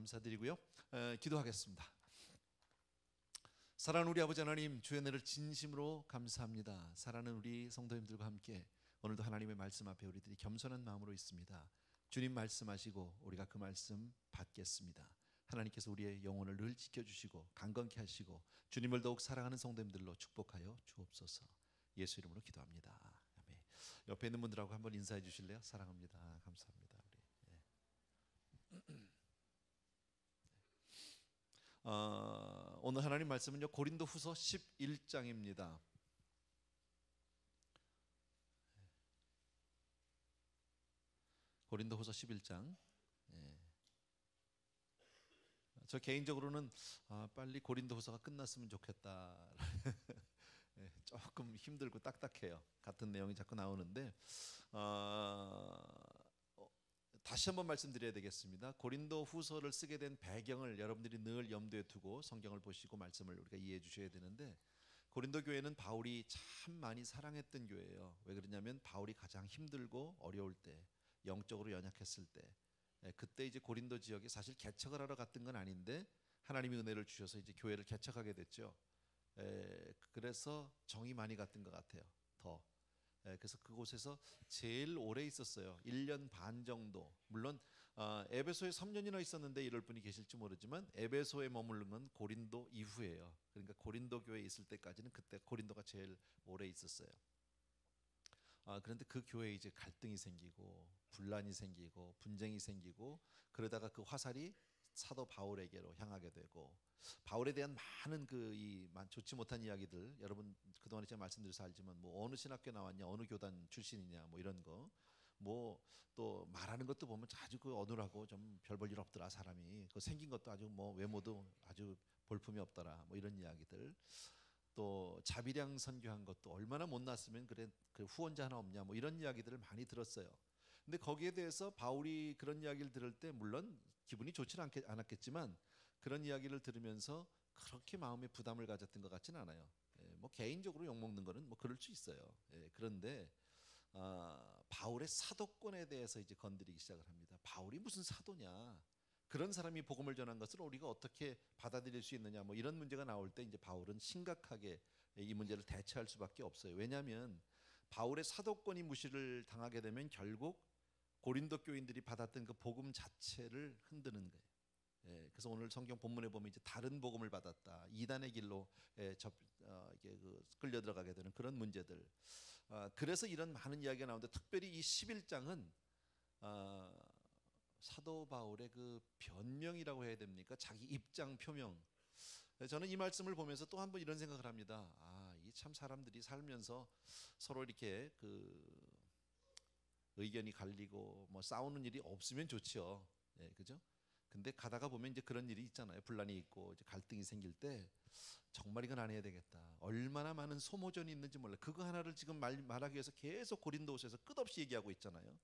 감사드리고요. 기도하겠습니다. 사랑하는 우리 아버지 하나님, 주의 은혜를 진심으로 감사합니다. 사랑하는 우리 성도님들과 함께 오늘도 하나님의 말씀 앞에 우리들이 겸손한 마음으로 있습니다. 주님 말씀하시고 우리가 그 말씀 받겠습니다. 하나님께서 우리의 영혼을 늘 지켜주시고 강건케 하시고 주님을 더욱 사랑하는 성도님들로 축복하여 주옵소서. 예수 이름으로 기도합니다. 아멘. 옆에 있는 분들하고 한번 인사해 주실래요? 사랑합니다. 감사합니다. 우리. 오늘 하나님 말씀은요, 고린도 후서 11장입니다. 고린도 후서 11장. 저 개인적으로는 빨리 고린도 후서가 끝났으면 좋겠다. 조금 힘들고 딱딱해요. 같은 내용이 자꾸 나오는데 다시 한번 말씀드려야 되겠습니다. 고린도 후서를 쓰게 된 배경을 여러분들이 늘 염두에 두고 성경을 보시고 말씀을 우리가 이해해 주셔야 되는데, 고린도 교회는 바울이 참 많이 사랑했던 교회예요. 왜 그러냐면 바울이 가장 힘들고 어려울 때, 영적으로 연약했을 때, 그때 이제 고린도 지역에 사실 개척을 하러 갔던 건 아닌데 하나님이 은혜를 주셔서 이제 교회를 개척하게 됐죠. 그래서 정이 많이 갔던 것 같아요. 더. 그래서 그곳에서 제일 오래 있었어요. 1년 반 정도. 물론 에베소에 3년이나 있었는데 이럴 분이 계실지 모르지만 에베소에 머무른 건 고린도 이후예요. 그러니까 고린도 교회에 있을 때까지는 그때 고린도가 제일 오래 있었어요. 그런데 그 교회에 이제 갈등이 생기고 분란이 생기고 분쟁이 생기고, 그러다가 그 화살이 사도 바울에게로 향하게 되고, 바울에 대한 많은 좋지 못한 이야기들, 여러분 그동안에 제가 말씀드려서 알지만 뭐 어느 신학교 나왔냐, 어느 교단 출신이냐, 뭐 이런 거, 뭐 또 말하는 것도 보면 아주 그 어눌하고 좀 별 볼 일 없더라 사람이, 그 생긴 것도 아주 뭐 외모도 아주 볼품이 없더라, 뭐 이런 이야기들. 또 자비량 선교한 것도 얼마나 못났으면 그래, 그 후원자 하나 없냐, 뭐 이런 이야기들을 많이 들었어요. 근데 거기에 대해서 바울이 그런 이야기를 들을 때 물론 기분이 좋지는 않았겠지만 그런 이야기를 들으면서 그렇게 마음에 부담을 가졌던 것 같지는 않아요. 뭐 개인적으로 욕먹는 거는 뭐 그럴 수 있어요. 그런데 바울의 사도권에 대해서 이제 건드리기 시작을 합니다. 바울이 무슨 사도냐? 그런 사람이 복음을 전한 것을 우리가 어떻게 받아들일 수 있느냐, 뭐 이런 문제가 나올 때 이제 바울은 심각하게 이 문제를 대처할 수밖에 없어요. 왜냐하면 바울의 사도권이 무시를 당하게 되면 결국 고린도 교인들이 받았던 그 복음 자체를 흔드는 거예요. 그래서 오늘 성경 본문에 보면 이제 다른 복음을 받았다, 이단의 길로 끌려 들어가게 되는 그런 문제들. 그래서 이런 많은 이야기가 나오는데, 특별히 이 11장은 사도 바울의 그 변명이라고 해야 됩니까? 자기 입장 표명. 저는 이 말씀을 보면서 또 한 번 이런 생각을 합니다. 이 참 사람들이 살면서 서로 이렇게 의견이 갈리고 뭐 싸우는 일이 없으면 좋죠. 그죠? 근데 가다가 보면 이제 그런 일이 있잖아요. 분란이 있고 이제 갈등이 생길 때 정말 이건 안 해야 되겠다. 얼마나 많은 소모전이 있는지 몰라. 그거 하나를 지금 말하기 위해서 계속 고린도후서에서 끝없이 얘기하고 있잖아요.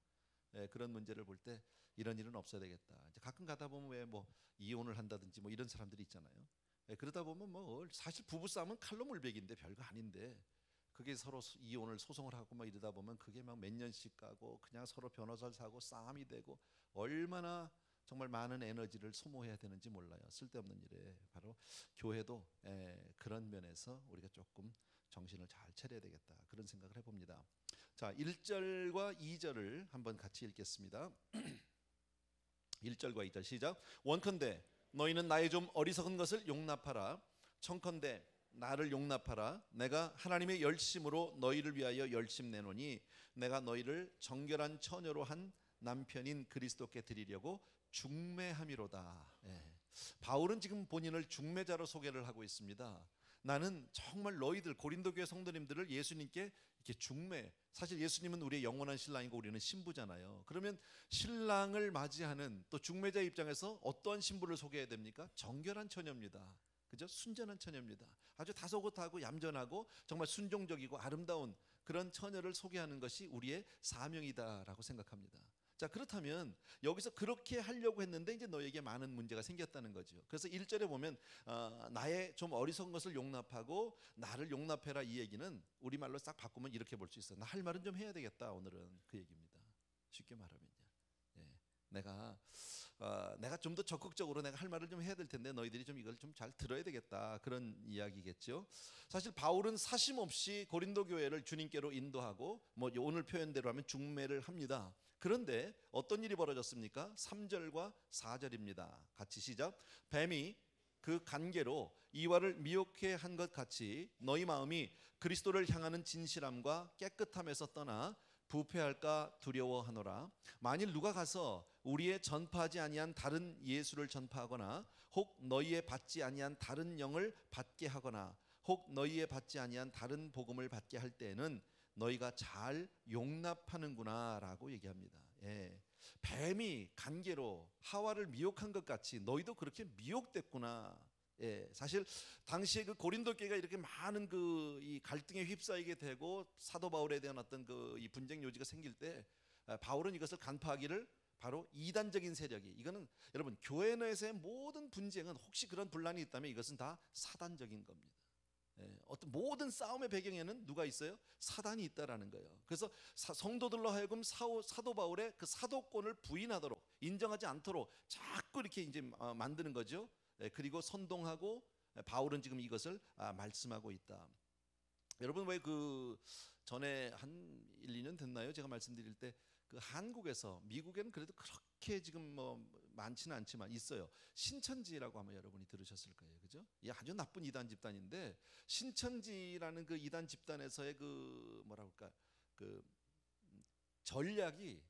그런 문제를 볼 때 이런 일은 없어야 되겠다. 이제 가끔 가다 보면 왜 뭐 이혼을 한다든지 뭐 이런 사람들이 있잖아요. 그러다 보면 뭐 사실 부부 싸움은 칼로 물베기인데 별거 아닌데, 그게 서로 이혼을 소송을 하고 막 이러다 보면 그게 막 몇 년씩 가고 그냥 서로 변호사를 사고 싸움이 되고 얼마나 정말 많은 에너지를 소모해야 되는지 몰라요. 쓸데없는 일에. 바로 교회도 그런 면에서 우리가 조금 정신을 잘 차려야 되겠다, 그런 생각을 해봅니다. 자, 1절과 2절을 한번 같이 읽겠습니다. 1절과 2절 시작. 원컨대 너희는 나의 좀 어리석은 것을 용납하라. 청컨대 나를 용납하라. 내가 하나님의 열심으로 너희를 위하여 열심 내노니 내가 너희를 정결한 처녀로 한 남편인 그리스도께 드리려고 중매함이로다. 바울은 지금 본인을 중매자로 소개를 하고 있습니다. 나는 정말 너희들 고린도 교회 성도님들을 예수님께 이렇게 중매, 사실 예수님은 우리의 영원한 신랑이고 우리는 신부잖아요. 그러면 신랑을 맞이하는 또 중매자 입장에서 어떠한 신부를 소개해야 됩니까? 정결한 처녀입니다. 그죠? 순전한 처녀입니다. 아주 다소곳하고 얌전하고 정말 순종적이고 아름다운 그런 처녀를 소개하는 것이 우리의 사명이다라고 생각합니다. 자, 그렇다면 여기서 그렇게 하려고 했는데 이제 너에게 많은 문제가 생겼다는 거죠. 그래서 1절에 보면 나의 좀 어리석은 것을 용납하고 나를 용납해라, 이 얘기는 우리말로 싹 바꾸면 이렇게 볼 수 있어요. 나 할 말은 좀 해야 되겠다, 오늘은 그 얘기입니다. 쉽게 말하면요. 내가 내가 좀 더 적극적으로 내가 할 말을 좀 해야 될 텐데 너희들이 좀 이걸 좀 잘 들어야 되겠다, 그런 이야기겠죠. 사실 바울은 사심 없이 고린도 교회를 주님께로 인도하고 뭐 오늘 표현대로 하면 중매를 합니다. 그런데 어떤 일이 벌어졌습니까? 3절과 4절입니다. 같이 시작. 뱀이 그 간계로 이와를 미혹해 한 것 같이 너희 마음이 그리스도를 향하는 진실함과 깨끗함에서 떠나 부패할까 두려워하노라. 만일 누가 가서 우리의 전파하지 아니한 다른 예수를 전파하거나 혹 너희의 받지 아니한 다른 영을 받게 하거나 혹 너희의 받지 아니한 다른 복음을 받게 할 때에는 너희가 잘 용납하는구나라고 얘기합니다. 예. 뱀이 간계로 하와를 미혹한 것 같이 너희도 그렇게 미혹됐구나. 예, 사실 당시에 그 고린도 교회가 이렇게 많은 그 이 갈등에 휩싸이게 되고 사도 바울에 대한 어떤 그 이 분쟁 요지가 생길 때 바울은 이것을 간파하기를 바로 이단적인 세력이, 이거는 여러분 교회 내에서의 모든 분쟁은 혹시 그런 분란이 있다면 이것은 다 사단적인 겁니다. 어떤 모든 싸움의 배경에는 누가 있어요? 사단이 있다라는 거예요. 그래서 성도들로 하여금 사도 바울의 그 사도권을 부인하도록, 인정하지 않도록 자꾸 이렇게 이제 만드는 거죠. 그리고 선동하고, 바울은 지금 이것을 말씀하고 있다. 여러분 왜 그 전에 한 1, 2년 됐나요? 제가 말씀드릴 때 그 한국에서, 미국에는 그래도 그렇게 지금 뭐 많지는 않지만 있어요. 신천지라고 아마 여러분이 들으셨을 거예요. 그죠? 이 아주 나쁜 이단 집단인데, 신천지라는 그 이단 집단에서의 그 뭐라 그럴까, 그 전략이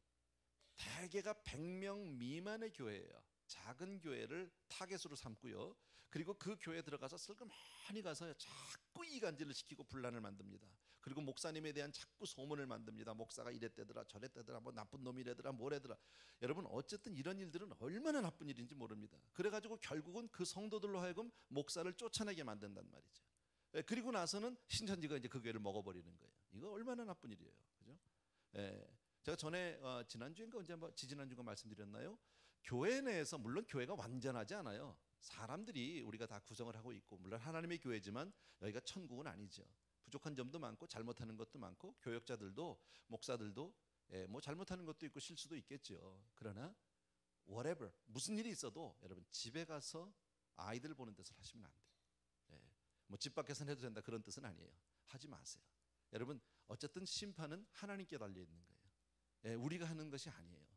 대개가 100명 미만의 교회예요. 작은 교회를 타겟으로 삼고요. 그리고 그 교회에 들어가서 슬그머니 가서 자꾸 이간질을 시키고 분란을 만듭니다. 그리고 목사님에 대한 자꾸 소문을 만듭니다. 목사가 이랬대더라 저랬대더라, 뭐 나쁜 놈이래더라 뭐래더라. 여러분 어쨌든 이런 일들은 얼마나 나쁜 일인지 모릅니다. 그래가지고 결국은 그 성도들로 하여금 목사를 쫓아내게 만든단 말이죠. 그리고 나서는 신천지가 이제 그 교회를 먹어버리는 거예요. 이거 얼마나 나쁜 일이에요. 그죠? 제가 전에 지난주인가 언제 한번 지지난주인가 말씀드렸나요? 교회 내에서, 물론 교회가 완전하지 않아요. 사람들이 우리가 다 구성을 하고 있고, 물론 하나님의 교회지만 여기가 천국은 아니죠. 부족한 점도 많고 잘못하는 것도 많고, 교역자들도 목사들도 뭐 잘못하는 것도 있고 실수도 있겠죠. 그러나 whatever 무슨 일이 있어도 여러분 집에 가서 아이들 보는 데서 하시면 안 돼요. 뭐 집 밖에서는 해도 된다 그런 뜻은 아니에요. 하지 마세요. 여러분 어쨌든 심판은 하나님께 달려 있는 거예요. 우리가 하는 것이 아니에요.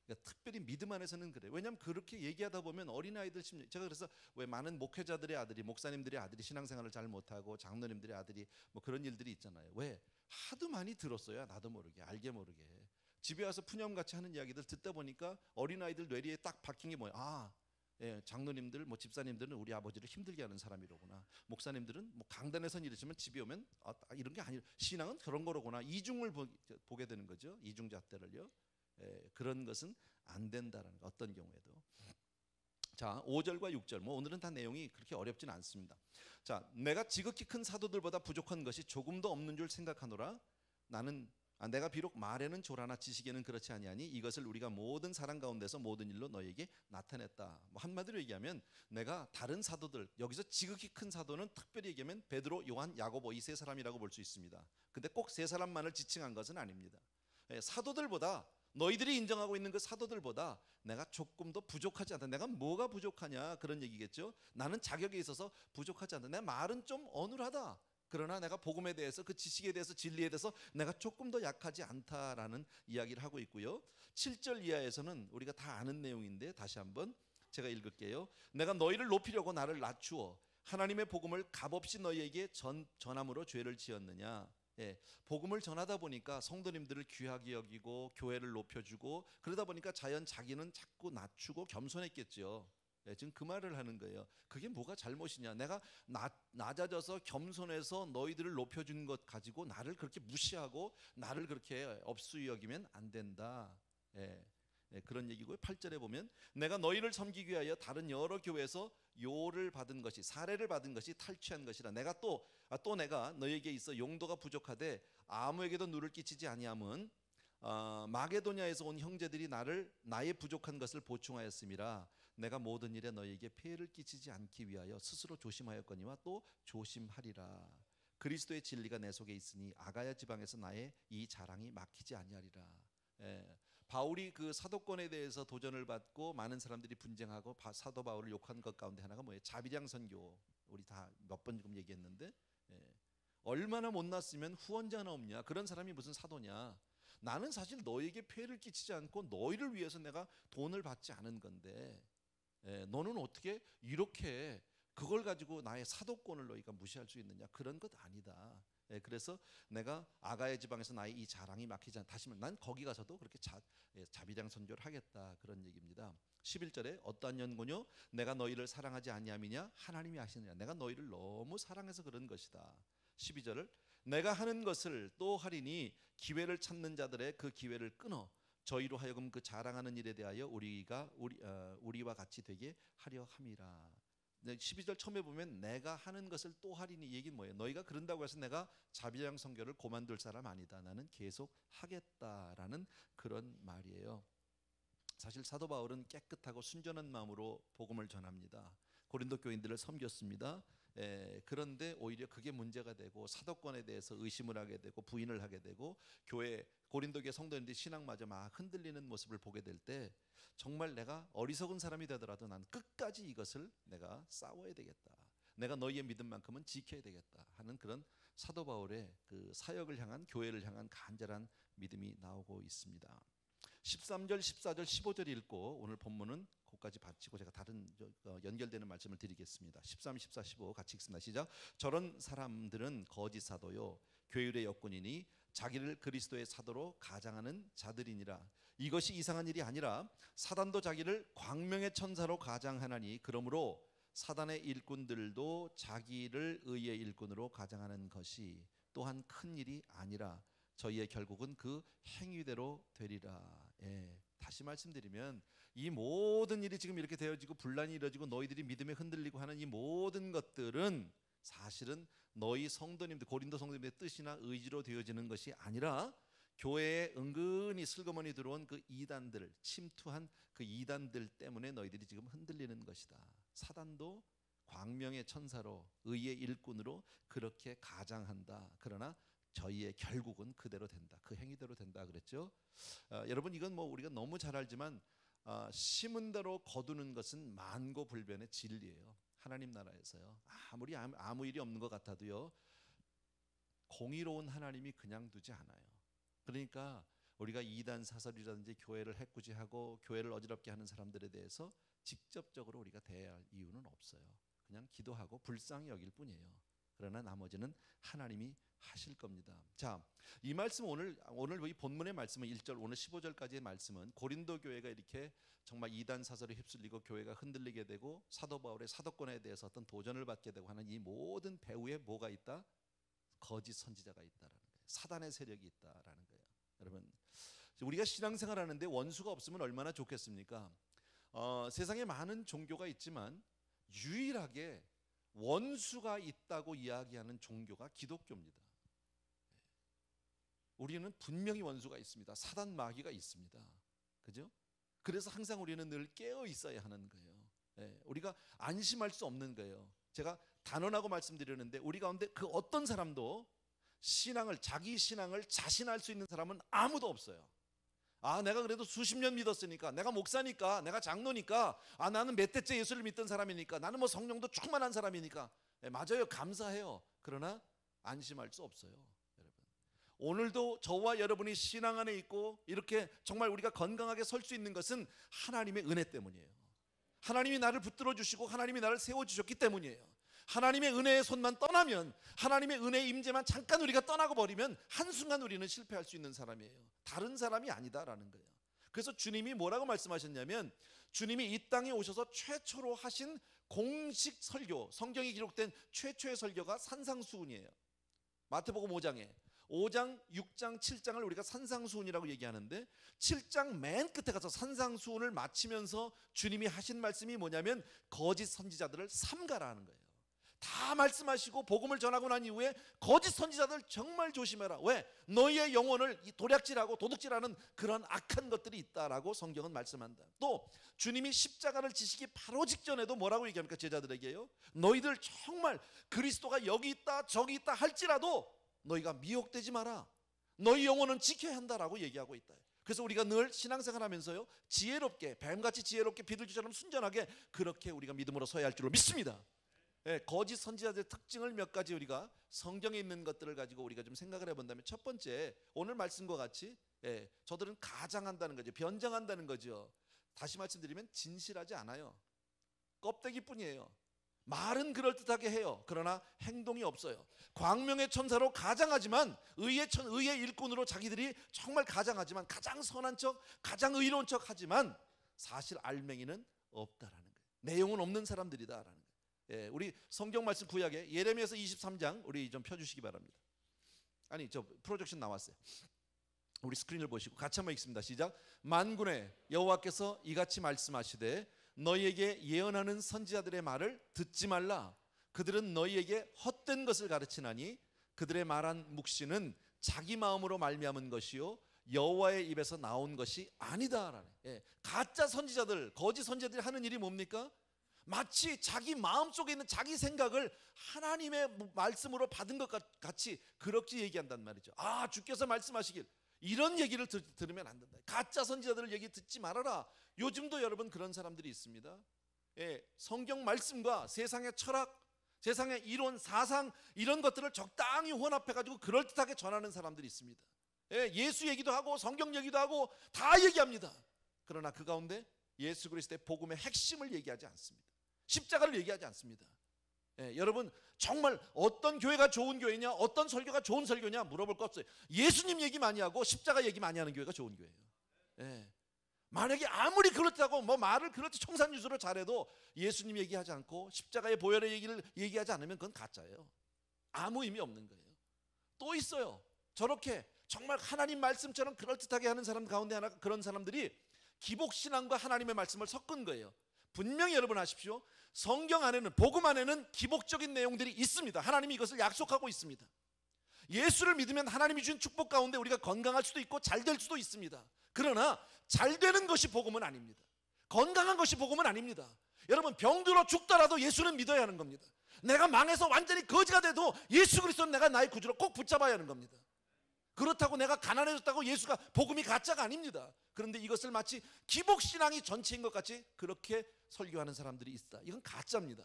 그러니까 특별히 믿음 안에서는 그래요. 왜냐하면 그렇게 얘기하다 보면 어린아이들 심리, 제가 그래서 왜 많은 목회자들의 아들이, 목사님들의 아들이 신앙생활을 잘 못하고 장로님들의 아들이 뭐 그런 일들이 있잖아요. 왜? 하도 많이 들었어요. 나도 모르게, 알게 모르게. 집에 와서 푸념같이 하는 이야기들 듣다 보니까 어린아이들 뇌리에 딱 박힌 게 뭐예요? 장로님들, 뭐 집사님들은 우리 아버지를 힘들게 하는 사람이로구나. 목사님들은 뭐 강단에선 이러시면 집에 오면 이런 게 아니라 신앙은 그런 거로구나. 이중을 보게 되는 거죠. 이중잣대를요. 그런 것은 안 된다라는 거, 어떤 경우에도. 자, 5절과 6절. 뭐 오늘은 다 내용이 그렇게 어렵진 않습니다. 자, 내가 지극히 큰 사도들보다 부족한 것이 조금도 없는 줄 생각하노라. 내가 비록 말에는 조라나 지식에는 그렇지 아니하니 이것을 우리가 모든 사람 가운데서 모든 일로 너에게 나타냈다. 뭐 한마디로 얘기하면 내가 다른 사도들, 여기서 지극히 큰 사도는 특별히 얘기하면 베드로, 요한, 야고보 이 세 사람이라고 볼 수 있습니다. 근데 꼭 세 사람만을 지칭한 것은 아닙니다. 사도들보다, 너희들이 인정하고 있는 그 사도들보다 내가 조금 더 부족하지 않다. 내가 뭐가 부족하냐, 그런 얘기겠죠. 나는 자격에 있어서 부족하지 않다. 내 말은 좀 어눌하다. 그러나 내가 복음에 대해서, 그 지식에 대해서, 진리에 대해서 내가 조금 더 약하지 않다라는 이야기를 하고 있고요. 7절 이하에서는 우리가 다 아는 내용인데 다시 한번 제가 읽을게요. 내가 너희를 높이려고 나를 낮추어 하나님의 복음을 값없이 너희에게 전함으로 죄를 지었느냐. 복음을 전하다 보니까 성도님들을 귀하게 여기고 교회를 높여주고, 그러다 보니까 자연 자기는 자꾸 낮추고 겸손했겠죠. 지금 그 말을 하는 거예요. 그게 뭐가 잘못이냐. 내가 낮아져서 겸손해서 너희들을 높여주는 것 가지고 나를 그렇게 무시하고 나를 그렇게 업수히 여기면 안 된다. 그런 얘기고요. 8절에 보면 내가 너희를 섬기기 위하여 다른 여러 교회에서 요를 받은 것이, 사례를 받은 것이 탈취한 것이라. 내가 또 내가 너희에게 있어 용도가 부족하되 아무에게도 누를 끼치지 아니함은 마게도냐에서 온 형제들이 나의 부족한 것을 보충하였음이라. 내가 모든 일에 너희에게 폐해를 끼치지 않기 위하여 스스로 조심하였거니와 또 조심하리라. 그리스도의 진리가 내 속에 있으니 아가야 지방에서 나의 이 자랑이 막히지 아니하리라. 바울이 그 사도권에 대해서 도전을 받고 많은 사람들이 분쟁하고 사도 바울을 욕한 것 가운데 하나가 뭐예요? 자비량 선교. 우리 다 몇 번 지금 얘기했는데, 얼마나 못났으면 후원자는 없냐? 그런 사람이 무슨 사도냐? 나는 사실 너에게 폐해를 끼치지 않고 너희를 위해서 내가 돈을 받지 않은 건데, 너는 어떻게 이렇게 그걸 가지고 나의 사도권을 너희가 무시할 수 있느냐? 그런 것 아니다. 그래서 내가 아가야 지방에서 나의 이 자랑이 막히지 않다 하시면 난 거기 가서도 그렇게 자비량 선교를 하겠다, 그런 얘기입니다. 11절에 어떠한 연고뇨? 내가 너희를 사랑하지 아니함이냐? 하나님이 아시느냐? 내가 너희를 너무 사랑해서 그런 것이다. 12절을 내가 하는 것을 또 하리니 기회를 찾는 자들의 그 기회를 끊어 저희로 하여금 그 자랑하는 일에 대하여 우리와 같이 되게 하려 함이라. 12절 처음에 보면 내가 하는 것을 또 하리니, 이 얘기는 뭐예요? 너희가 그런다고 해서 내가 자비량 선교를 고만둘 사람 아니다. 나는 계속 하겠다라는 그런 말이에요. 사실 사도 바울은 깨끗하고 순전한 마음으로 복음을 전합니다. 고린도 교인들을 섬겼습니다. 그런데 오히려 그게 문제가 되고 사도권에 대해서 의심을 하게 되고 부인을 하게 되고 고린도 교회 성도인들이 신앙마저 막 흔들리는 모습을 보게 될 때 정말 내가 어리석은 사람이 되더라도 난 끝까지 이것을 내가 싸워야 되겠다, 내가 너희의 믿음만큼은 지켜야 되겠다 하는 그런 사도 바울의 그 사역을 향한, 교회를 향한 간절한 믿음이 나오고 있습니다. 13절, 14절, 15절 읽고 오늘 본문은 거기까지 바치고 제가 다른 연결되는 말씀을 드리겠습니다. 13, 14, 15 같이 읽습니다. 시작. 저런 사람들은 거짓 사도요 교율의 역군이니 자기를 그리스도의 사도로 가장하는 자들이니라. 이것이 이상한 일이 아니라 사단도 자기를 광명의 천사로 가장하나니 그러므로 사단의 일꾼들도 자기를 의의 일꾼으로 가장하는 것이 또한 큰 일이 아니라 저희의 결국은 그 행위대로 되리라. 다시 말씀드리면 이 모든 일이 지금 이렇게 되어지고 분란이 이루어지고 너희들이 믿음에 흔들리고 하는 이 모든 것들은 사실은 너희 성도님들, 고린도 성도님들의 뜻이나 의지로 되어지는 것이 아니라 교회에 은근히 슬그머니 들어온 그 이단들, 침투한 그 이단들 때문에 너희들이 지금 흔들리는 것이다. 사단도 광명의 천사로 의의 일꾼으로 그렇게 가장한다. 그러나 저희의 결국은 그대로 된다, 그 행위대로 된다 그랬죠. 여러분 이건 뭐 우리가 너무 잘 알지만 심은 대로 거두는 것은 만고불변의 진리예요. 하나님 나라에서요, 아무리 아무 일이 없는 것 같아도요 공의로운 하나님이 그냥 두지 않아요. 그러니까 우리가 이단 사설이라든지 교회를 해꾸지하고 교회를 어지럽게 하는 사람들에 대해서 직접적으로 우리가 대할 이유는 없어요. 그냥 기도하고 불쌍히 여길 뿐이에요. 그러나 나머지는 하나님이 하실 겁니다. 자, 이 말씀 오늘 이 본문의 말씀은 1절 오늘 15절까지의 말씀은 고린도 교회가 이렇게 정말 이단 사설에 휩쓸리고 교회가 흔들리게 되고 사도 바울의 사도권에 대해서 어떤 도전을 받게 되고 하는 이 모든 배후에 뭐가 있다? 거짓 선지자가 있다라는 거예요. 사단의 세력이 있다라는 거예요. 여러분, 우리가 신앙생활하는데 원수가 없으면 얼마나 좋겠습니까? 세상에 많은 종교가 있지만 유일하게 원수가 있다고 이야기하는 종교가 기독교입니다. 우리는 분명히 원수가 있습니다. 사단 마귀가 있습니다. 그죠? 그래서 항상 우리는 늘 깨어 있어야 하는 거예요. 우리가 안심할 수 없는 거예요. 제가 단언하고 말씀드리는데 우리 가운데 그 어떤 사람도 자기 신앙을 자신할 수 있는 사람은 아무도 없어요. 내가 그래도 수십 년 믿었으니까, 내가 목사니까, 내가 장로니까, 나는 몇 대째 예수를 믿던 사람이니까, 나는 뭐 성령도 충만한 사람이니까, 맞아요, 감사해요. 그러나 안심할 수 없어요. 여러분, 오늘도 저와 여러분이 신앙 안에 있고 이렇게 정말 우리가 건강하게 설 수 있는 것은 하나님의 은혜 때문이에요. 하나님이 나를 붙들어 주시고 하나님이 나를 세워 주셨기 때문이에요. 하나님의 은혜의 손만 떠나면, 하나님의 은혜의 임재만 잠깐 우리가 떠나고 버리면 한순간 우리는 실패할 수 있는 사람이에요. 다른 사람이 아니다라는 거예요. 그래서 주님이 뭐라고 말씀하셨냐면, 주님이 이 땅에 오셔서 최초로 하신 공식 설교, 성경에 기록된 최초의 설교가 산상수훈이에요. 마태복음 5장, 6장, 7장을 우리가 산상수훈이라고 얘기하는데, 7장 맨 끝에 가서 산상수훈을 마치면서 주님이 하신 말씀이 뭐냐면 거짓 선지자들을 삼가라는 거예요. 다 말씀하시고 복음을 전하고 난 이후에 거짓 선지자들 정말 조심해라. 왜? 너희의 영혼을 도략질하고 도둑질하는 그런 악한 것들이 있다라고 성경은 말씀한다. 또 주님이 십자가를 지시기 바로 직전에도 뭐라고 얘기합니까? 제자들에게요, 너희들 정말 그리스도가 여기 있다 저기 있다 할지라도 너희가 미혹되지 마라. 너희 영혼은 지켜야 한다라고 얘기하고 있다. 그래서 우리가 늘 신앙생활하면서요, 지혜롭게, 뱀같이 지혜롭게 비둘기처럼 순전하게 그렇게 우리가 믿음으로 서야 할 줄로 믿습니다. 예, 거짓 선지자들의 특징을 몇 가지 우리가 성경에 있는 것들을 가지고 우리가 좀 생각을 해본다면, 첫 번째, 오늘 말씀과 같이 저들은 가장한다는 거죠. 변장한다는 거죠. 다시 말씀드리면 진실하지 않아요. 껍데기뿐이에요. 말은 그럴듯하게 해요. 그러나 행동이 없어요. 광명의 천사로 가장하지만, 의의 일꾼으로 자기들이 정말 가장하지만, 가장 선한 척, 가장 의로운 척 하지만 사실 알맹이는 없다라는 거예요. 내용은 없는 사람들이다라는 거예요. 우리 성경 말씀 구약에 예레미야서 23장 우리 좀 펴주시기 바랍니다. 아니, 저 프로젝션 나왔어요. 우리 스크린을 보시고 같이 한번 읽습니다. 시작. 만군의 여호와께서 이같이 말씀하시되 너희에게 예언하는 선지자들의 말을 듣지 말라. 그들은 너희에게 헛된 것을 가르치나니 그들의 말한 묵시는 자기 마음으로 말미암은 것이요 여호와의 입에서 나온 것이 아니다. 가짜 선지자들, 거짓 선지자들이 하는 일이 뭡니까? 마치 자기 마음속에 있는 자기 생각을 하나님의 말씀으로 받은 것 같이 그렇게 얘기한단 말이죠. 아, 주께서 말씀하시길, 이런 얘기를 들으면 안 된다. 가짜 선지자들 얘기 듣지 말아라. 요즘도 여러분 그런 사람들이 있습니다. 성경 말씀과 세상의 철학, 세상의 이론, 사상, 이런 것들을 적당히 혼합해가지고 그럴듯하게 전하는 사람들이 있습니다. 예수 얘기도 하고 성경 얘기도 하고 다 얘기합니다. 그러나 그 가운데 예수 그리스도의 복음의 핵심을 얘기하지 않습니다. 십자가를 얘기하지 않습니다. 여러분, 정말 어떤 교회가 좋은 교회냐, 어떤 설교가 좋은 설교냐 물어볼 거 없어요. 예수님 얘기 많이 하고 십자가 얘기 많이 하는 교회가 좋은 교회예요. 만약에 아무리 그렇다고 말을 그렇게 청산유수로 잘해도 예수님 얘기하지 않고 십자가의 보혈의 얘기를 얘기하지 않으면 그건 가짜예요. 아무 의미 없는 거예요. 또 있어요. 저렇게 정말 하나님 말씀처럼 그럴듯하게 하는 사람 가운데 하나, 그런 사람들이 기복신앙과 하나님의 말씀을 섞은 거예요. 분명히 여러분 아십시오. 성경 안에는, 복음 안에는 기복적인 내용들이 있습니다. 하나님이 이것을 약속하고 있습니다. 예수를 믿으면 하나님이 주신 축복 가운데 우리가 건강할 수도 있고 잘 될 수도 있습니다. 그러나 잘 되는 것이 복음은 아닙니다. 건강한 것이 복음은 아닙니다. 여러분, 병들어 죽더라도 예수는 믿어야 하는 겁니다. 내가 망해서 완전히 거지가 돼도 예수 그리스도는 내가 나의 구주로 꼭 붙잡아야 하는 겁니다. 그렇다고 내가 가난해졌다고 예수가, 복음이 가짜가 아닙니다. 그런데 이것을 마치 기복신앙이 전체인 것 같이 그렇게 설교하는 사람들이 있다. 이건 가짜입니다.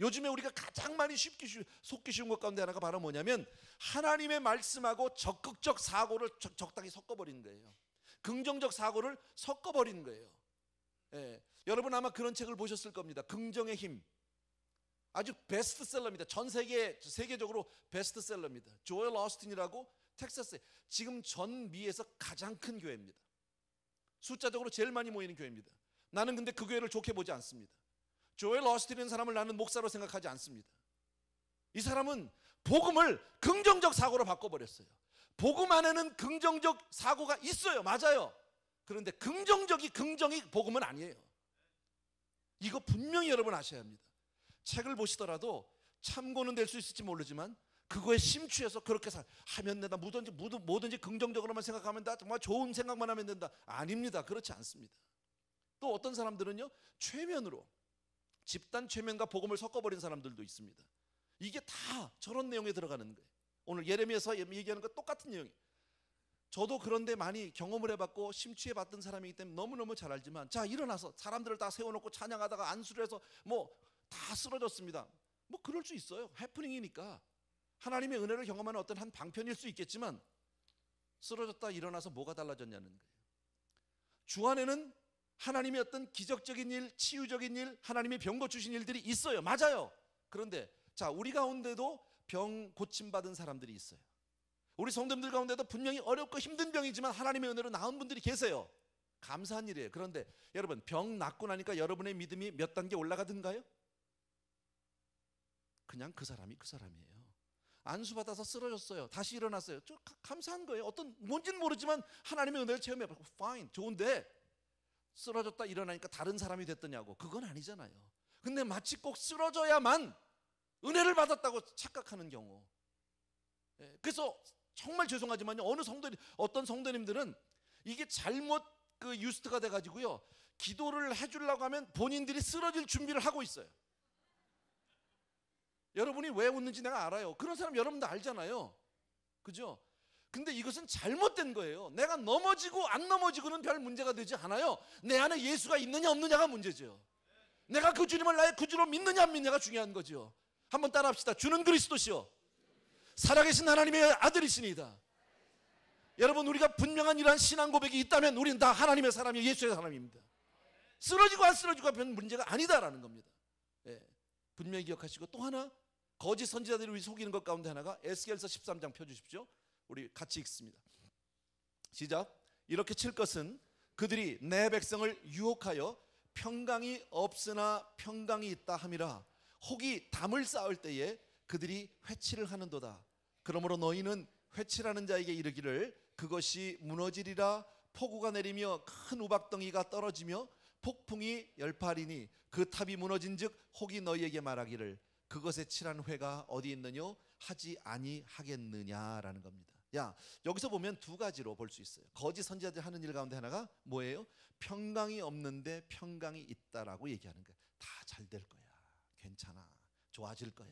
요즘에 우리가 가장 많이 속기 쉬운 것 가운데 하나가 바로 뭐냐면, 하나님의 말씀하고 적극적 사고를 적당히 섞어버리는 거예요. 긍정적 사고를 섞어버리는 거예요. 여러분 아마 그런 책을 보셨을 겁니다. 긍정의 힘. 아주 베스트셀러입니다. 전 세계적으로 베스트셀러입니다. 조엘 오스틴이라고, 텍사스에 지금 전 미에서 가장 큰 교회입니다. 숫자적으로 제일 많이 모이는 교회입니다. 나는 근데 그 교회를 좋게 보지 않습니다. 조엘 오스틴이라는 사람을 나는 목사로 생각하지 않습니다. 이 사람은 복음을 긍정적 사고로 바꿔버렸어요. 복음 안에는 긍정적 사고가 있어요. 맞아요. 그런데 긍정이 복음은 아니에요. 이거 분명히 여러분 아셔야 합니다. 책을 보시더라도 참고는 될 수 있을지 모르지만 그거에 심취해서 그렇게 하면 된다, 뭐든지 긍정적으로만 생각하면 된다, 정말 좋은 생각만 하면 된다. 아닙니다. 그렇지 않습니다. 또 어떤 사람들은요, 최면으로, 집단 최면과 복음을 섞어버린 사람들도 있습니다. 이게 다 저런 내용에 들어가는 거예요. 오늘 예레미야서 얘기하는 거 똑같은 내용이에요. 저도 그런데 많이 경험을 해봤고 심취해봤던 사람이기 때문에 너무너무 잘 알지만, 자, 일어나서 사람들을 다 세워놓고 찬양하다가 안수를 해서 다 쓰러졌습니다. 그럴 수 있어요. 해프닝이니까. 하나님의 은혜를 경험하는 어떤 한 방편일 수 있겠지만, 쓰러졌다 일어나서 뭐가 달라졌냐는 거예요. 주 안에는 하나님의 어떤 기적적인 일, 치유적인 일, 하나님의 병 고치신 일들이 있어요. 맞아요. 그런데 자, 우리 가운데도 병 고침받은 사람들이 있어요. 우리 성도님들 가운데도 분명히 어렵고 힘든 병이지만 하나님의 은혜로 나은 분들이 계세요. 감사한 일이에요. 그런데 여러분, 병 낫고 나니까 여러분의 믿음이 몇 단계 올라가든가요? 그냥 그 사람이 그 사람이에요. 안수받아서 쓰러졌어요. 다시 일어났어요. 감사한 거예요. 뭔지는 모르지만 하나님의 은혜를 체험해봤고 fine, 좋은데 쓰러졌다 일어나니까 다른 사람이 됐더냐고. 그건 아니잖아요. 근데 마치 꼭 쓰러져야만 은혜를 받았다고 착각하는 경우. 그래서 정말 죄송하지만요, 어떤 성도님들은 이게 잘못 유스트가 돼가지고요, 기도를 해주려고 하면 본인들이 쓰러질 준비를 하고 있어요. 여러분이 왜 웃는지 내가 알아요. 그런 사람 여러분도 알잖아요. 그죠? 근데 이것은 잘못된 거예요. 내가 넘어지고 안 넘어지고는 별 문제가 되지 않아요. 내 안에 예수가 있느냐 없느냐가 문제죠. 내가 그 주님을 나의 구주로 믿느냐 안 믿느냐가 중요한 거죠. 한번 따라합시다. 주는 그리스도시요 살아계신 하나님의 아들이시니다. 여러분, 우리가 분명한 이러한 신앙 고백이 있다면 우리는 다 하나님의 사람이에요. 예수의 사람입니다. 쓰러지고 안 쓰러지고 별 문제가 아니다라는 겁니다. 예, 분명히 기억하시고, 또 하나 거짓 선지자들이 우리 속이는 것 가운데 하나가 에스겔서 13장 펴주십시오. 우리 같이 읽습니다. 시작. 이렇게 칠 것은 그들이 내 백성을 유혹하여 평강이 없으나 평강이 있다 함이라. 혹이 담을 쌓을 때에 그들이 회치를 하는도다. 그러므로 너희는 회치라는 자에게 이르기를 그것이 무너지리라. 폭우가 내리며 큰 우박덩이가 떨어지며 폭풍이 열파리니 그 탑이 무너진즉 혹이 너희에게 말하기를 그것에 칠한 회가 어디 있느냐 하지 아니하겠느냐라는 겁니다. 야, 여기서 보면 두 가지로 볼 수 있어요. 거짓 선지자들 하는 일 가운데 하나가 뭐예요? 평강이 없는데 평강이 있다라고 얘기하는 거예요. 다 잘 될 거야, 괜찮아, 좋아질 거야.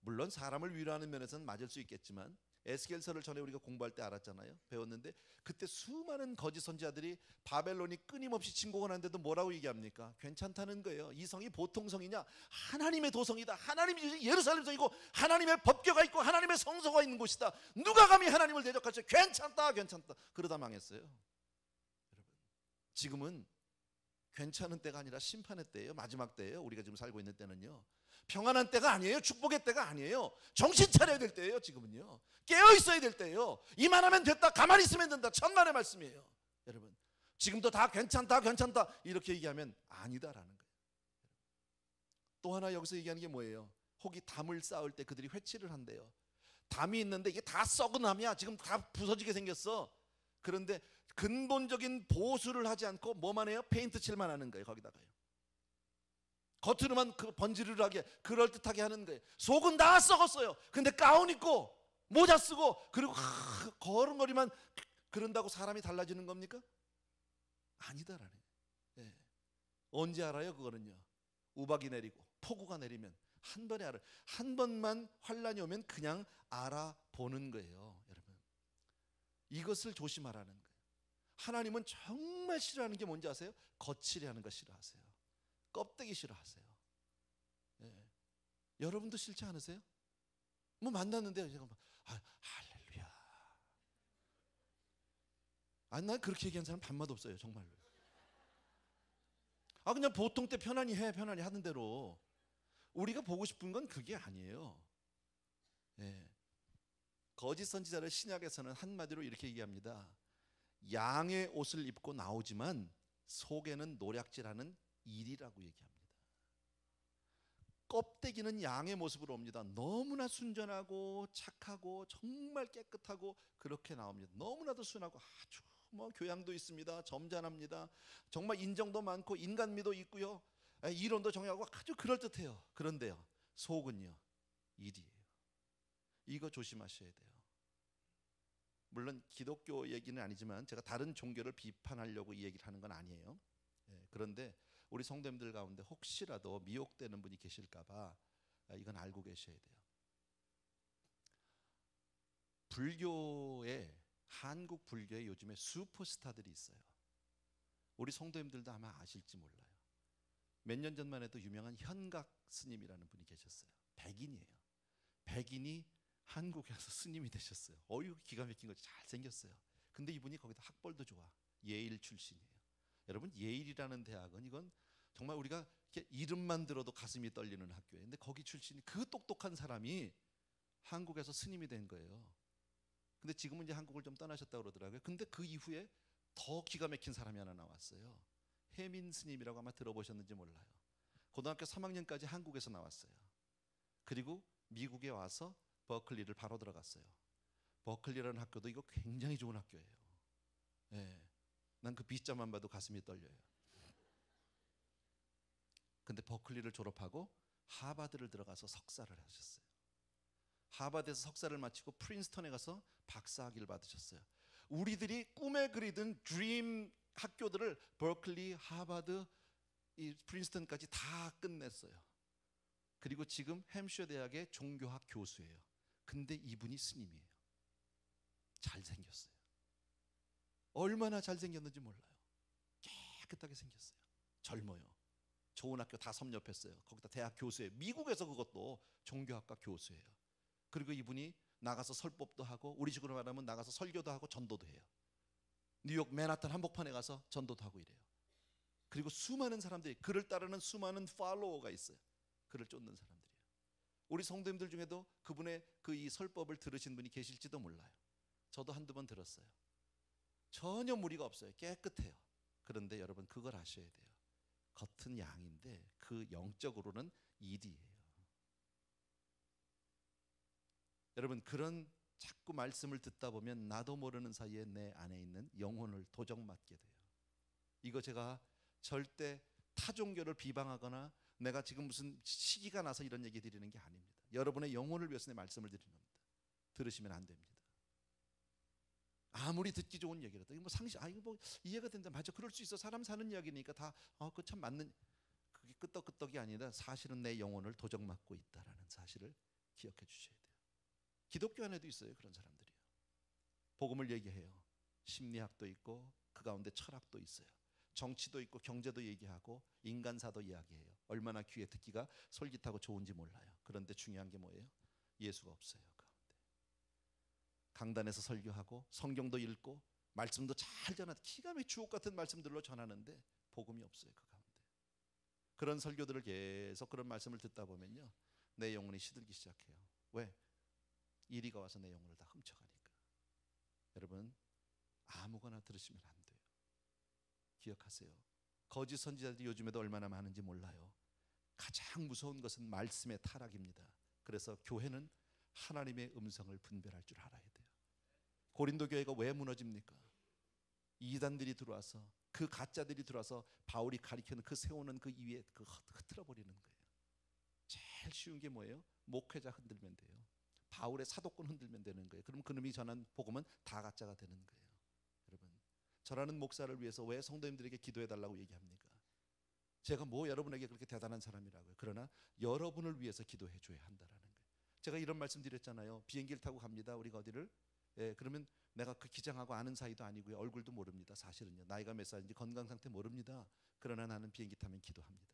물론 사람을 위로하는 면에서는 맞을 수 있겠지만 에스겔서를 전에 우리가 공부할 때 알았잖아요. 배웠는데 그때 수많은 거짓 선지자들이 바벨론이 끊임없이 침공을 하는데도 뭐라고 얘기합니까? 괜찮다는 거예요. 이 성이 보통 성이냐? 하나님의 도성이다. 하나님이 예루살렘 성이고 하나님의 법궤가 있고 하나님의 성소가 있는 곳이다. 누가 감히 하나님을 대적할 수? 괜찮다, 괜찮다. 그러다 망했어요. 여러분, 지금은 괜찮은 때가 아니라 심판의 때예요. 마지막 때예요. 우리가 지금 살고 있는 때는요, 평안한 때가 아니에요. 축복의 때가 아니에요. 정신 차려야 될 때예요. 지금은요, 깨어 있어야 될 때예요. 이만하면 됐다, 가만히 있으면 된다, 천만의 말씀이에요. 여러분, 지금도 다 괜찮다, 괜찮다 이렇게 얘기하면 아니다라는 거예요. 또 하나 여기서 얘기하는 게 뭐예요? 혹이 담을 쌓을 때 그들이 회치를 한대요. 담이 있는데 이게 다 썩은 담이야. 지금 다 부서지게 생겼어. 그런데 근본적인 보수를 하지 않고 뭐만 해요? 페인트 칠만 하는 거예요. 거기다가요, 겉으로만 그 번지르르하게 그럴듯하게 하는 거예요. 속은 다 썩었어요. 근데 가운 입고 모자 쓰고 그리고 걸음걸이만 그런다고 사람이 달라지는 겁니까? 아니다라는 거예요. 예. 언제 알아요? 그거는요, 우박이 내리고 폭우가 내리면 한 번에 알아요. 한 번만 환란이 오면 그냥 알아보는 거예요. 여러분, 이것을 조심하라는 거예요. 하나님은 정말 싫어하는 게 뭔지 아세요? 거칠이 하는 거 싫어하세요. 껍데기 싫어하세요. 예. 여러분도 싫지 않으세요? 뭐 만났는데 제가 할렐루야. 난 그렇게 얘기하는 사람 반맛 없어요, 정말로. 그냥 보통 때 편안히 해, 편안히 하는 대로. 우리가 보고 싶은 건 그게 아니에요. 예. 거짓 선지자를 신약에서는 한마디로 이렇게 얘기합니다. 양의 옷을 입고 나오지만 속에는 노략질하는 일이라고 얘기합니다. 껍데기는 양의 모습으로 옵니다. 너무나 순전하고 착하고 정말 깨끗하고 그렇게 나옵니다. 너무나도 순하고 아주 교양도 있습니다. 점잖합니다. 정말 인정도 많고 인간미도 있고요, 이론도 정확하고 아주 그럴듯해요. 그런데요, 속은요, 일이에요. 이거 조심하셔야 돼요. 물론 기독교 얘기는 아니지만 제가 다른 종교를 비판하려고 이 얘기를 하는 건 아니에요. 그런데 우리 성도님들 가운데 혹시라도 미혹되는 분이 계실까 봐 이건 알고 계셔야 돼요. 불교에, 한국 불교에 요즘에 슈퍼스타들이 있어요. 우리 성도님들도 아마 아실지 몰라요. 몇 년 전만 해도 유명한 현각 스님이라는 분이 계셨어요. 백인이에요. 백인이 한국에 와서 스님이 되셨어요. 기가 막힌 거지. 잘생겼어요. 근데 이분이 거기다 학벌도 좋아. 예일 출신이에요. 여러분, 예일이라는 대학은 이건 정말 우리가 이름만 들어도 가슴이 떨리는 학교예요. 근데 거기 출신이 그 똑똑한 사람이 한국에서 스님이 된 거예요. 근데 지금은 이제 한국을 좀 떠나셨다고 그러더라고요. 근데 그 이후에 더 기가 막힌 사람이 하나 나왔어요. 해민 스님이라고 아마 들어보셨는지 몰라요. 고등학교 3학년까지 한국에서 나왔어요. 그리고 미국에 와서 버클리를 바로 들어갔어요. 버클리라는 학교도 이거 굉장히 좋은 학교예요. 예. 난 그 B자만 봐도 가슴이 떨려요. 근데 버클리를 졸업하고 하버드를 들어가서 석사를 하셨어요. 하버드에서 석사를 마치고 프린스턴에 가서 박사학위를 받으셨어요. 우리들이 꿈에 그리던 드림 학교들을 버클리, 하버드, 이 프린스턴까지 다 끝냈어요. 그리고 지금 햄슈어 대학의 종교학 교수예요. 근데 이분이 스님이에요. 잘생겼어요. 얼마나 잘생겼는지 몰라요. 깨끗하게 생겼어요. 젊어요. 좋은 학교 다 섭렵했어요. 거기다 대학 교수예요. 미국에서 그것도 종교학과 교수예요. 그리고 이분이 나가서 설법도 하고 우리 식으로 말하면 나가서 설교도 하고 전도도 해요. 뉴욕 맨하탄 한복판에 가서 전도도 하고 이래요. 그리고 수많은 사람들이 그를 따르는 수많은 팔로워가 있어요. 그를 쫓는 사람들이에요. 우리 성도님들 중에도 그분의 그 이 설법을 들으신 분이 계실지도 몰라요. 저도 한두 번 들었어요. 전혀 무리가 없어요. 깨끗해요. 그런데 여러분 그걸 아셔야 돼요. 겉은 양인데 그 영적으로는 이디예요. 여러분 그런 자꾸 말씀을 듣다 보면 나도 모르는 사이에 내 안에 있는 영혼을 도적맞게 돼요. 이거 제가 절대 타 종교를 비방하거나 내가 지금 무슨 시기가 나서 이런 얘기 드리는 게 아닙니다. 여러분의 영혼을 위해서 내 말씀을 드리는 겁니다. 들으시면 안 됩니다. 아무리 듣기 좋은 얘기라도 이거 뭐 상식 이거 뭐 이해가 된다. 맞아. 그럴 수 있어. 사람 사는 이야기니까 다 그 참 맞는 그게 끄떡끄떡이 아니라 사실은 내 영혼을 도적맞고 있다라는 사실을 기억해 주셔야 돼요. 기독교 안에도 있어요. 그런 사람들이요. 복음을 얘기해요. 심리학도 있고 그 가운데 철학도 있어요. 정치도 있고 경제도 얘기하고 인간사도 이야기해요. 얼마나 귀에 듣기가 솔깃하고 좋은지 몰라요. 그런데 중요한 게 뭐예요? 예수가 없어요. 그 가운데. 강단에서 설교하고 성경도 읽고 말씀도 잘 전하고 기가 막히게 주옥 같은 말씀들로 전하는데 복음이 없어요. 그 가운데. 그런 설교들을 계속 그런 말씀을 듣다 보면요. 내 영혼이 시들기 시작해요. 왜? 이리가 와서 내 영혼을 다 훔쳐가니까. 여러분 아무거나 들으시면 안 돼요. 기억하세요. 거짓 선지자들이 요즘에도 얼마나 많은지 몰라요. 가장 무서운 것은 말씀의 타락입니다. 그래서 교회는 하나님의 음성을 분별할 줄 알아야 돼요. 고린도 교회가 왜 무너집니까? 이단들이 들어와서 그 가짜들이 들어와서 바울이 가리키는 그 세우는 그 위에 그 흐트러 버리는 거예요. 제일 쉬운 게 뭐예요? 목회자 흔들면 돼요. 바울의 사도권 흔들면 되는 거예요. 그럼 그놈이 전한 복음은 다 가짜가 되는 거예요. 여러분 저라는 목사를 위해서 왜 성도님들에게 기도해 달라고 얘기합니까? 제가 뭐 여러분에게 그렇게 대단한 사람이라고요. 그러나 여러분을 위해서 기도해 줘야 한다라는 거예요. 제가 이런 말씀 드렸잖아요. 비행기를 타고 갑니다. 우리가 어디를? 그러면 내가 그 기장하고 아는 사이도 아니고요. 얼굴도 모릅니다. 사실은요. 나이가 몇 살인지 건강 상태 모릅니다. 그러나 나는 비행기 타면 기도합니다.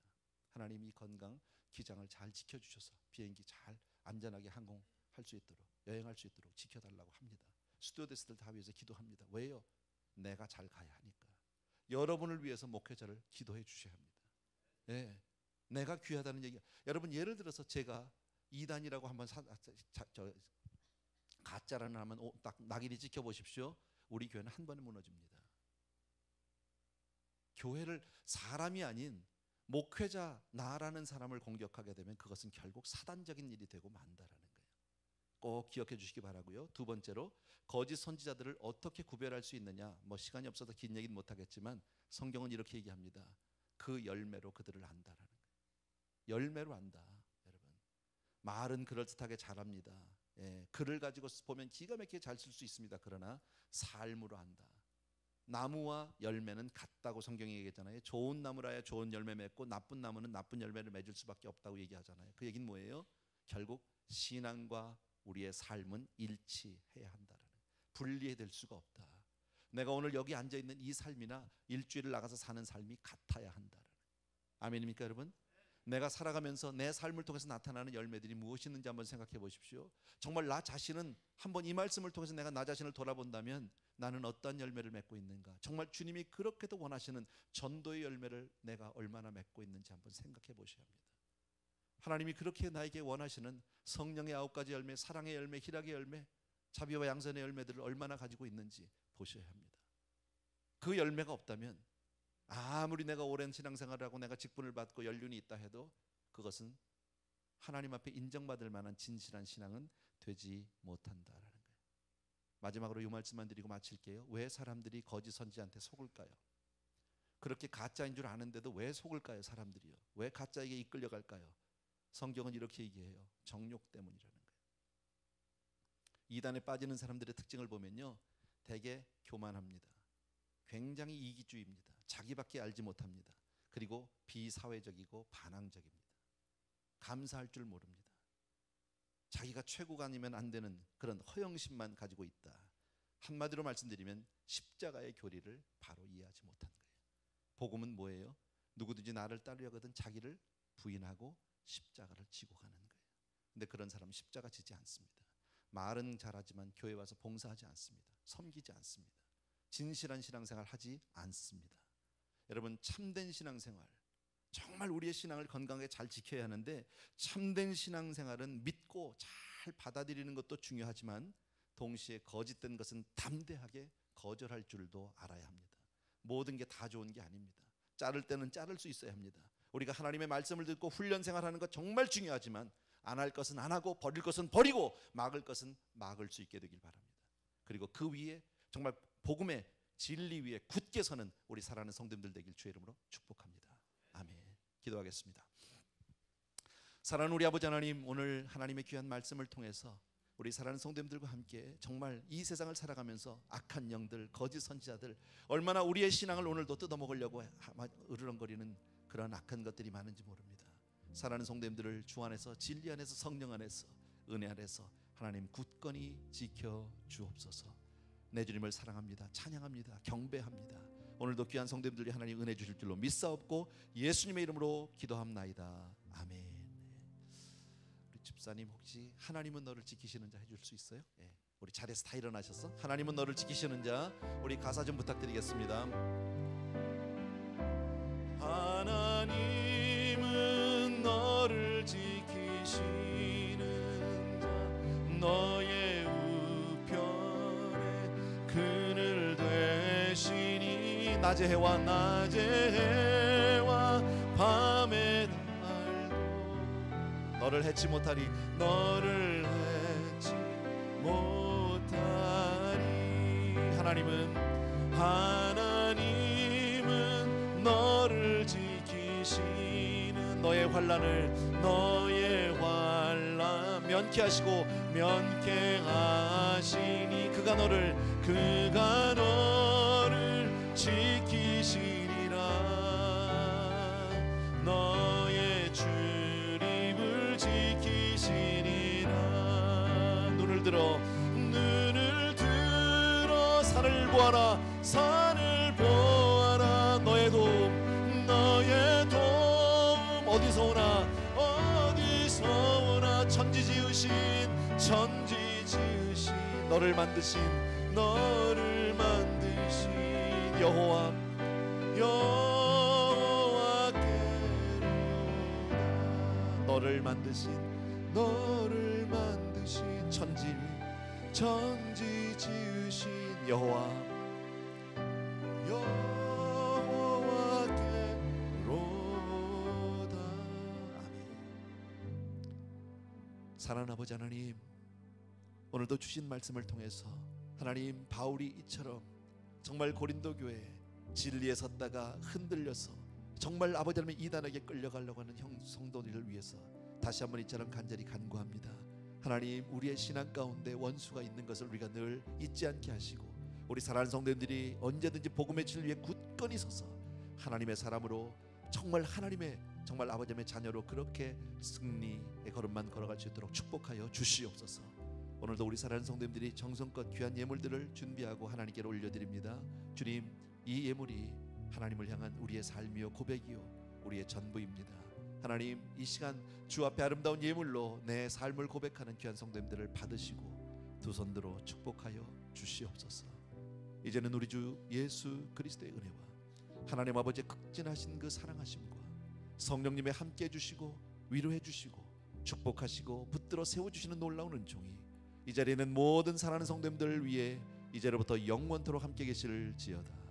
하나님 이 건강 기장을 잘 지켜주셔서 비행기 잘 안전하게 항공할 수 있도록 여행할 수 있도록 지켜달라고 합니다. 스튜어디스들 다 위해서 기도합니다. 왜요? 내가 잘 가야 하니까. 여러분을 위해서 목회자를 기도해 주셔야 합니다. 내가 귀하다는 얘기. 여러분 예를 들어서 제가 이단이라고 한번 가짜라는 하면 딱 낙인이 찍혀 보십시오. 우리 교회는 한 번에 무너집니다. 교회를 사람이 아닌 목회자 나라는 사람을 공격하게 되면 그것은 결국 사단적인 일이 되고 만다라는 거예요. 꼭 기억해 주시기 바라고요. 두 번째로 거짓 선지자들을 어떻게 구별할 수 있느냐. 뭐 시간이 없어서 긴 얘기는 못 하겠지만 성경은 이렇게 얘기합니다. 그 열매로 그들을 안다라는 거예요. 열매로 안다. 여러분 말은 그럴듯하게 잘합니다. 글을 가지고 보면 기가 막히게 잘 쓸 수 있습니다. 그러나 삶으로 안다. 나무와 열매는 같다고 성경이 얘기했잖아요. 좋은 나무라야 좋은 열매 맺고 나쁜 나무는 나쁜 열매를 맺을 수밖에 없다고 얘기하잖아요. 그 얘기는 뭐예요? 결국 신앙과 우리의 삶은 일치해야 한다는 거예요. 분리될 수가 없다. 내가 오늘 여기 앉아 있는 이 삶이나 일주일을 나가서 사는 삶이 같아야 한다는 거예요. 아멘입니까 여러분? 내가 살아가면서 내 삶을 통해서 나타나는 열매들이 무엇이 있는지 한번 생각해 보십시오. 정말 나 자신은 한번 이 말씀을 통해서 내가 나 자신을 돌아본다면 나는 어떤 열매를 맺고 있는가? 정말 주님이 그렇게도 원하시는 전도의 열매를 내가 얼마나 맺고 있는지 한번 생각해 보셔야 합니다. 하나님이 그렇게 나에게 원하시는 성령의 9가지 열매, 사랑의 열매, 희락의 열매, 자비와 양선의 열매들을 얼마나 가지고 있는지 보셔야 합니다. 그 열매가 없다면 아무리 내가 오랜 신앙생활을 하고 내가 직분을 받고 연륜이 있다 해도 그것은 하나님 앞에 인정받을 만한 진실한 신앙은 되지 못한다라는 거예요. 마지막으로 이 말씀만 드리고 마칠게요. 왜 사람들이 거짓 선지자한테 속을까요? 그렇게 가짜인 줄 아는데도 왜 속을까요? 사람들이요. 왜 가짜에게 이끌려갈까요? 성경은 이렇게 얘기해요. 정욕 때문이라는 거예요. 이단에 빠지는 사람들의 특징을 보면요. 되게 교만합니다. 굉장히 이기주의입니다. 자기밖에 알지 못합니다. 그리고 비사회적이고 반항적입니다. 감사할 줄 모릅니다. 자기가 최고가 아니면 안 되는 그런 허영심만 가지고 있다. 한마디로 말씀드리면 십자가의 교리를 바로 이해하지 못한 거예요. 복음은 뭐예요? 누구든지 나를 따르려거든 자기를 부인하고 십자가를 지고 가는 거예요. 근데 그런 사람은 십자가 지지 않습니다. 말은 잘하지만 교회 와서 봉사하지 않습니다. 섬기지 않습니다. 진실한 신앙생활 하지 않습니다. 여러분, 참된 신앙생활, 정말 우리의 신앙을 건강하게 잘 지켜야 하는데, 참된 신앙생활은 믿고 잘 받아들이는 것도 중요하지만 동시에 거짓된 것은 담대하게 거절할 줄도 알아야 합니다. 모든 게 다 좋은 게 아닙니다. 자를 때는 자를 수 있어야 합니다. 우리가 하나님의 말씀을 듣고 훈련 생활하는 것 정말 중요하지만 안 할 것은 안 하고 버릴 것은 버리고 막을 것은 막을 수 있게 되길 바랍니다. 그리고 그 위에 정말 복음의 진리 위에 굳게 서는 우리 사랑하는 성도님들 되길 주의 이름으로 축복합니다. 아멘. 기도하겠습니다. 사랑하는 우리 아버지 하나님, 오늘 하나님의 귀한 말씀을 통해서 우리 사랑하는 성도님들과 함께 정말 이 세상을 살아가면서 악한 영들, 거짓 선지자들, 얼마나 우리의 신앙을 오늘도 뜯어먹으려고 으르렁거리는 그런 악한 것들이 많은지 모릅니다. 사랑하는 성도님들을 주 안에서, 진리 안에서, 성령 안에서, 은혜 안에서 하나님 굳건히 지켜 주옵소서. 내 주님을 사랑합니다. 찬양합니다. 경배합니다. 오늘도 귀한 성도님들이 하나님 은혜 주실 줄로 믿사옵고 예수님의 이름으로 기도합나이다. 아멘. 우리 집사님, 혹시 하나님은 너를 지키시는 자 해줄 수 있어요? 예. 우리 자리에서 다 일어나셨어? 하나님은 너를 지키시는 자, 우리 가사 좀 부탁드리겠습니다. 하나님은 너를 지키시는 자, 너의 우편에 그늘 되시니 낮의 해와 밤의 달도 너를 해치 못하리, 너를 해치 못하리. 하나님은 너를 지키시는 너의 환난을 면케하시고 면케하시니 그가 너를 지키시리라. 너의 출입을 지키시리라. 눈을 들어 산을 보아라. 너의 도움 어디서 오나 천지 지으신 너를 만드신 여호와께로다. 너를 만드신 천지 지으신 여호와께로다. 아멘. 사랑하는 아버지 하나님, 오늘도 주신 말씀을 통해서 하나님, 바울이 이처럼 정말 고린도 교회 진리에 섰다가 흔들려서 정말 아버지 하나님 이단에게 끌려가려고 하는 성도들을 위해서 다시 한번 이처럼 간절히 간구합니다. 하나님, 우리의 신앙 가운데 원수가 있는 것을 우리가 늘 잊지 않게 하시고, 우리 사랑하는 성도님들이 언제든지 복음의 진리에 굳건히 서서 하나님의 사람으로 정말 하나님의 정말 아버지의 자녀로 그렇게 승리의 걸음만 걸어갈 수 있도록 축복하여 주시옵소서. 오늘도 우리 사랑하는 성도님들이 정성껏 귀한 예물들을 준비하고 하나님께로 올려드립니다. 주님, 이 예물이 하나님을 향한 우리의 삶이요 고백이요 우리의 전부입니다. 하나님, 이 시간 주 앞에 아름다운 예물로 내 삶을 고백하는 귀한 성도님들을 받으시고 두 손들어 축복하여 주시옵소서. 이제는 우리 주 예수 그리스도의 은혜와 하나님 아버지의 극진하신 그 사랑하심과 성령님의 함께 해주시고 위로해 주시고 축복하시고 붙들어 세워주시는 놀라운 은총이 이 자리에는 모든 사랑하는 성도님들을 위해 이제로부터 영원토록 함께 계실지어다.